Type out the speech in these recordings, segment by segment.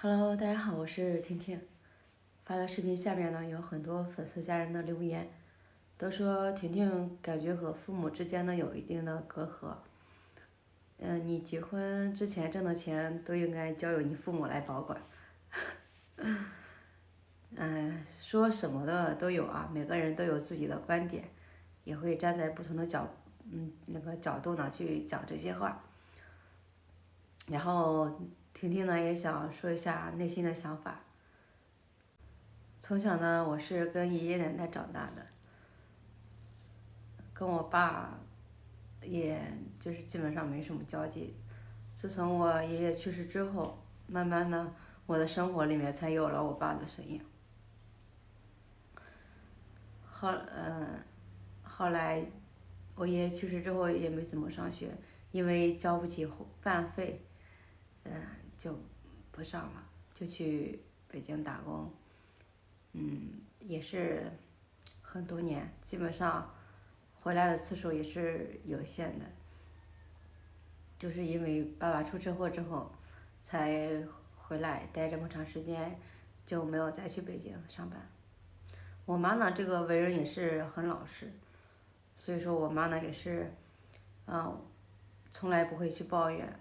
Hello，大家好，我是婷婷。发的视频下面呢有很多粉丝家人的留言，都说婷婷感觉和父母之间呢有一定的隔阂。你结婚之前挣的钱都应该交由你父母来保管。说什么的都有啊，每个人都有自己的观点，也会站在不同的角度呢去讲这些话。然后婷婷呢也想说一下内心的想法。从小呢，我是跟爷爷奶奶长大的，跟我爸也就是基本上没什么交集。自从我爷爷去世之后，慢慢的我的生活里面才有了我爸的身影。后来我爷爷去世之后也没怎么上学，因为交不起饭费，就不上了，就去北京打工。也是很多年，基本上回来的次数也是有限的。就是因为爸爸出车祸之后，才回来待这么长时间，就没有再去北京上班。我妈呢，这个为人也是很老实，所以说我妈呢也是，从来不会去抱怨，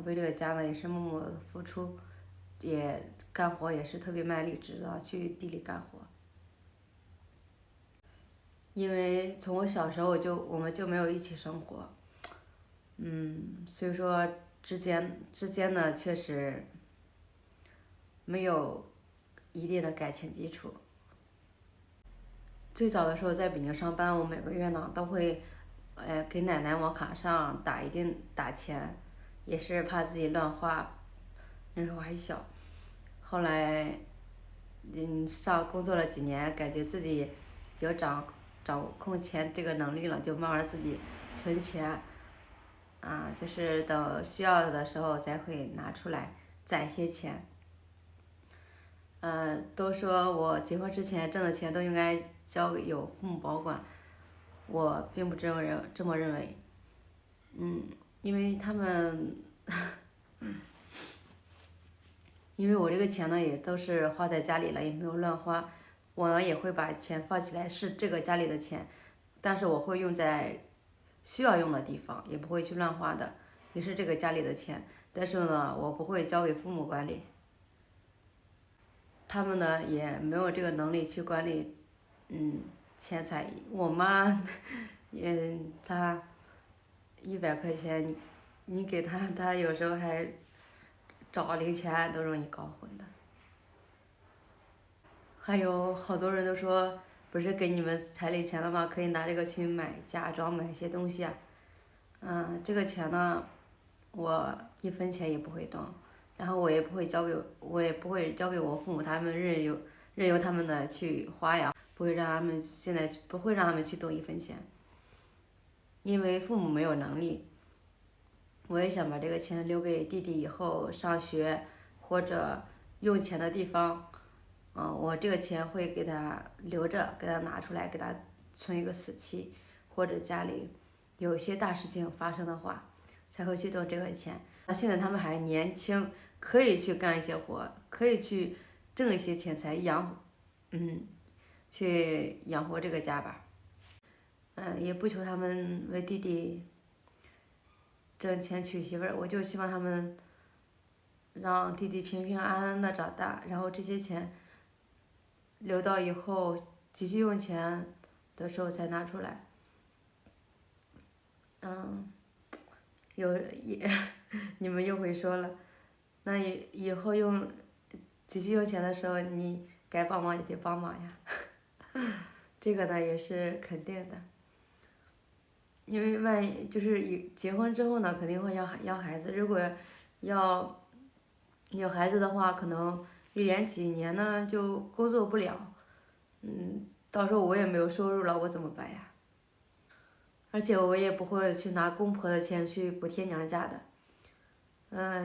为这个家呢也是默默的付出，也干活也是特别卖力，知道去地里干活。因为从我小时候我们就没有一起生活，所以说之间呢确实没有一定的感情基础。最早的时候在北京上班，我每个月呢都会，给奶奶往卡上打钱，也是怕自己乱花，那时候还小。后来，工作了几年，感觉自己有掌控钱这个能力了，就慢慢自己存钱，就是等需要的时候才会拿出来攒一些钱。都说我结婚之前挣的钱都应该交给有父母保管，我并不这么认为。因为他们，因为我这个钱呢也都是花在家里了，也没有乱花。我呢也会把钱放起来，是这个家里的钱，但是我会用在需要用的地方，也不会去乱花的，也是这个家里的钱。但是呢，我不会交给父母管理，他们呢也没有这个能力去管理，钱财。我妈，她100块钱，你给她，她有时候还找零钱都容易搞混的。还有好多人都说，不是给你们彩礼钱了吗？可以拿这个去买嫁妆，买一些东西啊。这个钱呢，我1分钱也不会动，然后我也不会交给我父母，他们任由他们的去花呀，不会让他们去动1分钱，因为父母没有能力。我也想把这个钱留给弟弟以后上学或者用钱的地方。我这个钱会给他留着，给他拿出来，给他存一个死期，或者家里有一些大事情发生的话，才会去动这个钱。那现在他们还年轻，可以去干一些活，可以去挣一些钱财去养活这个家吧。也不求他们为弟弟挣钱娶媳妇儿，我就希望他们让弟弟平平安安的长大，然后这些钱留到以后急需用钱的时候才拿出来。你们又会说了，那以后急需用钱的时候，你该帮忙也得帮忙呀。这个呢也是肯定的，因为万一就是结婚之后呢，肯定会要孩子。如果要有孩子的话，可能一连几年呢就工作不了，到时候我也没有收入了，我怎么办呀？而且我也不会去拿公婆的钱去补贴娘家的。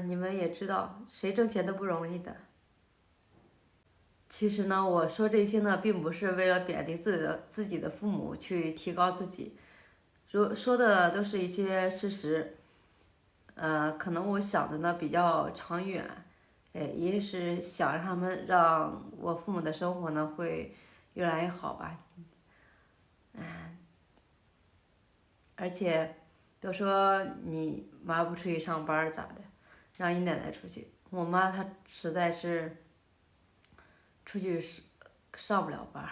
你们也知道，谁挣钱都不容易的。其实呢，我说这些呢，并不是为了贬低自己的父母，去提高自己，说的都是一些事实。可能我想的呢比较长远，也是想让他们让我父母的生活呢会越来越好吧。而且都说你妈不出去上班咋的，让你奶奶出去。我妈她实在是出去上不了班。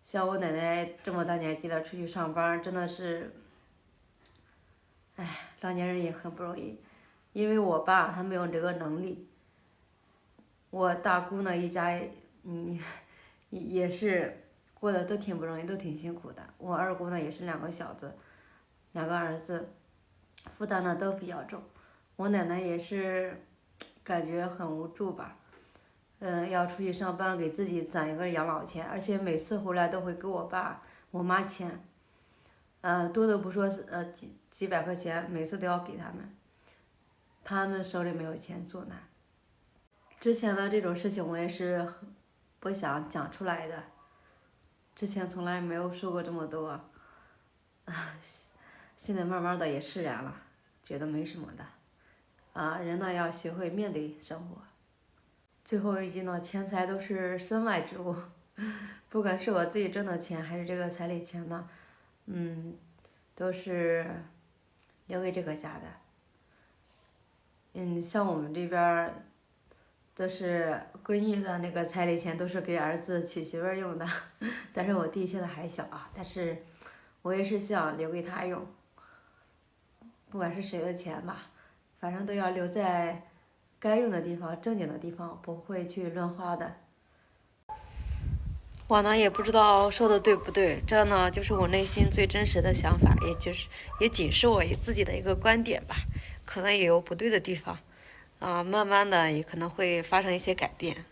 像我奶奶这么大年纪了出去上班，真的是，老年人也很不容易。因为我爸他没有这个能力，我大姑呢一家，也是过得都挺不容易，都挺辛苦的。我二姑呢也是2个小子，2个儿子，负担呢都比较重。我奶奶也是感觉很无助吧，要出去上班给自己攒一个养老钱，而且每次回来都会给我爸、我妈钱，多的不说是几百块钱，每次都要给他们。他们手里没有钱做呢。之前的这种事情我也是不想讲出来的，之前从来没有说过这么多，现在慢慢的也释然了，觉得没什么的。人呢要学会面对生活。最后一句呢，钱财都是身外之物，不管是我自己挣的钱还是这个彩礼钱呢，都是留给这个家的。像我们这边儿都是闺女的那个彩礼钱都是给儿子娶媳妇儿用的，但是我弟现在还小啊，但是我也是想留给他用，不管是谁的钱吧，反正都要留在该用的地方、正经的地方，不会去乱花的。我呢也不知道说的对不对，这呢就是我内心最真实的想法，也仅是我自己的一个观点吧，可能也有不对的地方，慢慢的也可能会发生一些改变。